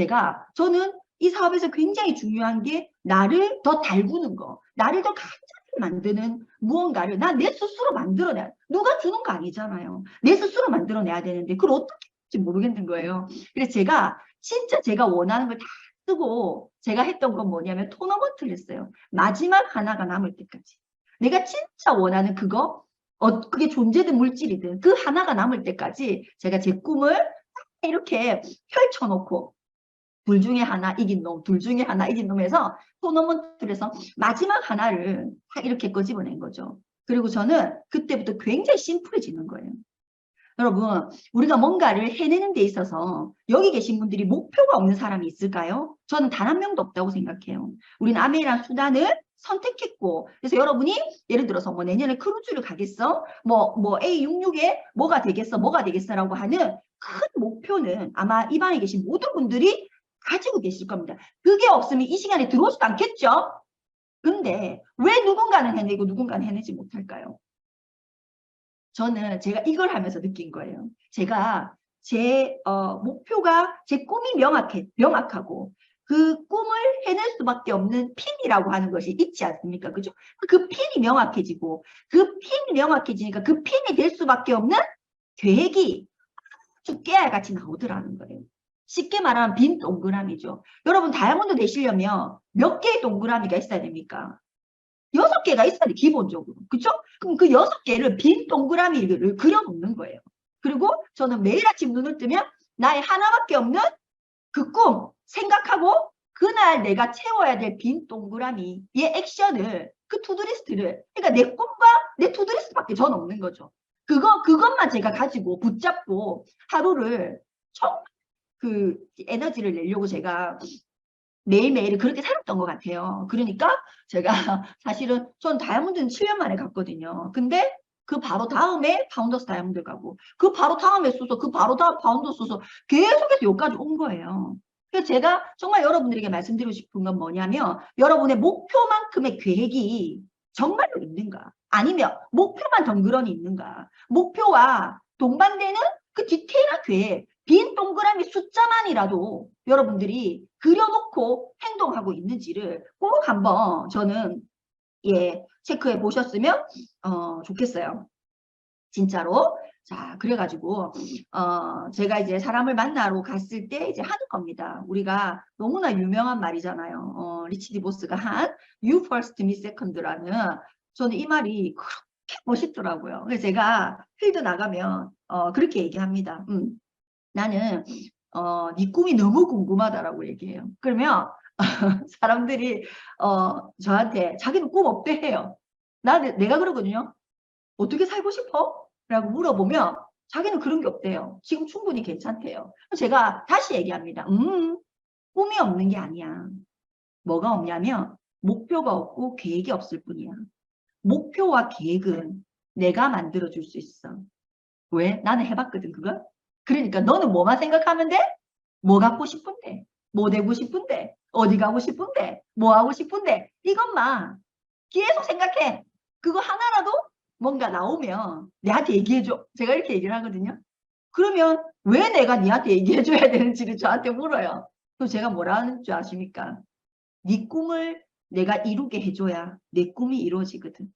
저는 이 사업에서 굉장히 중요한 게 나를 더 달구는 거, 나를 더 간절하게 만드는 무언가를 나 내 스스로 만들어내야 누가 주는 거 아니잖아요. 내 스스로 만들어내야 되는데 그걸 어떻게 할지 모르겠는 거예요. 그래서 진짜 제가 원하는 걸 다 쓰고 제가 했던 건 뭐냐면 토너먼트를 했어요. 마지막 하나가 남을 때까지. 내가 진짜 원하는 그게 존재든 물질이든 그 하나가 남을 때까지 제가 제 꿈을 이렇게 펼쳐놓고 둘 중에 하나 이긴 놈, 둘 중에 하나 이긴 놈 해서 토너먼트를 해서 마지막 하나를 딱 이렇게 꺼집어낸 거죠. 그리고 저는 그때부터 굉장히 심플해지는 거예요. 여러분, 우리가 뭔가를 해내는 데 있어서 여기 계신 분들이 목표가 없는 사람이 있을까요? 저는 단 한 명도 없다고 생각해요. 우리는 아메이란 수단을 선택했고, 그래서 여러분이 예를 들어서 뭐 내년에 크루즈를 가겠어? 뭐 A66에 뭐가 되겠어라고 하는 큰 목표는 아마 이 방에 계신 모든 분들이 가지고 계실 겁니다. 그게 없으면 이 시간에 들어오지도 않겠죠? 근데 왜 누군가는 해내고 누군가는 해내지 못할까요? 저는 제가 이걸 하면서 느낀 거예요. 제가 제 목표가 제 꿈이 명확하고 그 꿈을 해낼 수밖에 없는 핀이라고 하는 것이 있지 않습니까? 그죠? 그 핀이 명확해지고 그 핀이 명확해지니까 그 핀이 될 수밖에 없는 계획이 아주 깨알같이 나오더라는 거예요. 쉽게 말하면 빈 동그라미죠. 여러분 다이아몬드 내시려면 몇 개의 동그라미가 있어야 됩니까? 6개가 있어야 돼, 기본적으로. 그죠? 그럼 그 6개를 빈 동그라미를 그려놓는 거예요. 그리고 저는 매일 아침 눈을 뜨면 나의 하나밖에 없는 그 꿈 생각하고 그날 내가 채워야 될 빈 동그라미의 액션을 그 투두리스트를 그러니까 내 꿈과 내 투두리스트밖에 전 없는 거죠. 그것만 제가 가지고 붙잡고 하루를 정말 그 에너지를 내려고 제가 매일매일 그렇게 살았던 것 같아요. 그러니까 제가 사실은 전 다이아몬드는 7년 만에 갔거든요. 근데 그 바로 다음에 파운더스 다이아몬드 가고 그 바로 다음에 수소 그 바로 다음 파운더스 수소 계속해서 여기까지 온 거예요. 그래서 제가 정말 여러분들에게 말씀드리고 싶은 건 뭐냐면 여러분의 목표만큼의 계획이 정말로 있는가? 아니면 목표만 덩그러니 있는가? 목표와 동반되는 그 디테일한 계획 빈 동그라미 숫자만이라도 여러분들이 그려놓고 행동하고 있는지를 꼭 한번 저는 체크해 보셨으면 좋겠어요. 진짜로. 자, 그래가지고 제가 이제 사람을 만나러 갔을 때 이제 하는 겁니다. 우리가 너무나 유명한 말이잖아요. 리치 디보스가 한 You first, me second라는 저는 이 말이 멋있더라고요. 그래서 제가 필드 나가면 그렇게 얘기합니다. 나는 네 꿈이 너무 궁금하다라고 얘기해요. 그러면 사람들이 저한테 자기는 꿈 없대 해요. 내가 그러거든요. 어떻게 살고 싶어? 라고 물어보면 자기는 그런 게 없대요. 지금 충분히 괜찮대요. 제가 다시 얘기합니다. 꿈이 없는 게 아니야. 뭐가 없냐면 목표가 없고 계획이 없을 뿐이야. 목표와 계획은 내가 만들어줄 수 있어. 왜? 나는 해봤거든, 그걸. 그러니까 너는 뭐만 생각하면 돼? 뭐 갖고 싶은데? 뭐 되고 싶은데? 어디 가고 싶은데? 뭐 하고 싶은데? 이것만 계속 생각해. 그거 하나라도 뭔가 나오면 내한테 얘기해줘. 제가 이렇게 얘기를 하거든요. 그러면 왜 내가 니한테 얘기해줘야 되는지를 저한테 물어요. 그럼 제가 뭐라 하는 줄 아십니까? 네 꿈을 내가 이루게 해줘야 내 꿈이 이루어지거든.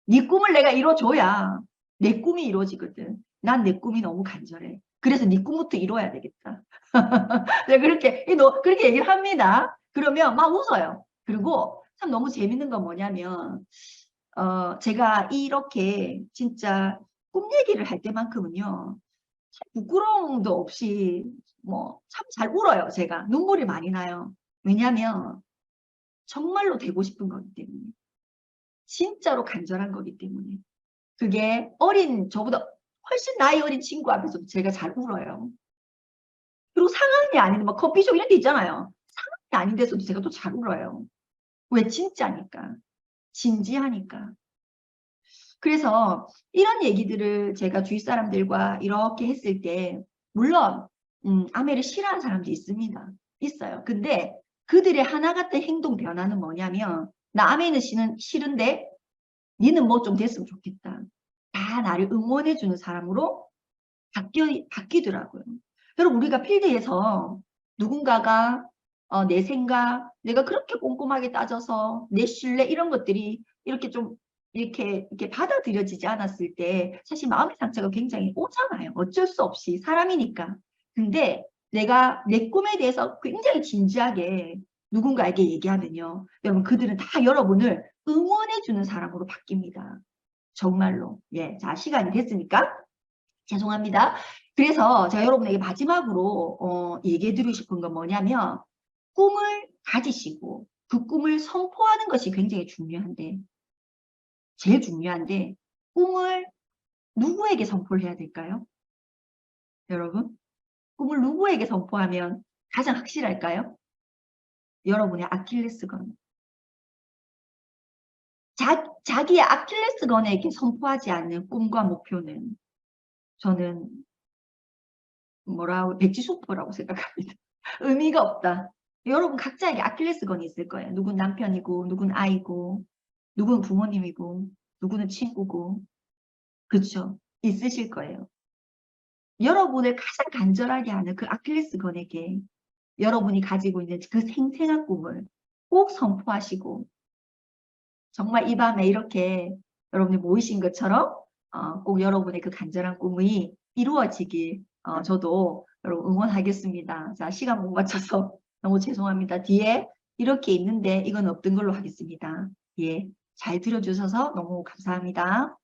네 꿈을 내가 이뤄줘야 내 꿈이 이루어지거든. 난 내 꿈이 너무 간절해. 그래서 네 꿈부터 이루어야 되겠다. 제가 그렇게 얘기를 합니다. 그러면 막 웃어요. 그리고 참 너무 재밌는 건 뭐냐면 제가 이렇게 진짜 꿈 얘기를 할 때만큼은요. 부끄러움도 없이 뭐 참 잘 울어요. 제가 눈물이 많이 나요. 왜냐하면 정말로 되고 싶은 거기 때문에. 진짜로 간절한 거기 때문에. 그게 저보다 훨씬 나이 어린 친구 앞에서 제가 잘 울어요. 그리고 상황이 아닌데 막 커피숍 이런 데 있잖아요. 상황이 아닌 데서도 제가 또 잘 울어요. 왜? 진짜니까. 진지하니까. 그래서 이런 얘기들을 제가 주위 사람들과 이렇게 했을 때 물론 아메를 싫어하는 사람도 있습니다. 있어요. 근데 그들의 하나 같은 행동 변화는 뭐냐면 나 아메는 싫은데 니는 뭐 좀 됐으면 좋겠다. 다 나를 응원해주는 사람으로 바뀌더라고요. 여러분 우리가 필드에서 누군가가 내 생각, 내가 그렇게 꼼꼼하게 따져서 내 신뢰 이런 것들이 이렇게 좀 이렇게 받아들여지지 않았을 때 사실 마음의 상처가 굉장히 오잖아요. 어쩔 수 없이 사람이니까. 근데 내가 내 꿈에 대해서 굉장히 진지하게 누군가에게 얘기하면요. 여러분 그들은 다 여러분을 응원해주는 사람으로 바뀝니다. 정말로. 예, 자 시간이 됐으니까 죄송합니다. 그래서 제가 여러분에게 마지막으로 얘기해 드리고 싶은 건 뭐냐면 꿈을 가지시고 그 꿈을 선포하는 것이 굉장히 중요한데 제일 중요한데 꿈을 누구에게 선포를 해야 될까요? 여러분 꿈을 누구에게 선포하면 가장 확실할까요? 여러분의 아킬레스건. 자기의 아킬레스건에게 선포하지 않는 꿈과 목표는 저는 백지수포라고 생각합니다. 의미가 없다. 여러분 각자에게 아킬레스건이 있을 거예요. 누군 남편이고 누군 아이고 누군 부모님이고 누구는 친구고 그렇죠. 있으실 거예요. 여러분을 가장 간절하게 하는 그 아킬레스건에게 여러분이 가지고 있는 그 생생한 꿈을 꼭 선포하시고 정말 이 밤에 이렇게 여러분이 모이신 것처럼 꼭 여러분의 그 간절한 꿈이 이루어지길 저도 여러분 응원하겠습니다. 자, 시간 못 맞춰서 너무 죄송합니다. 뒤에 이렇게 있는데 이건 없던 걸로 하겠습니다. 예, 잘 들어주셔서 너무 감사합니다.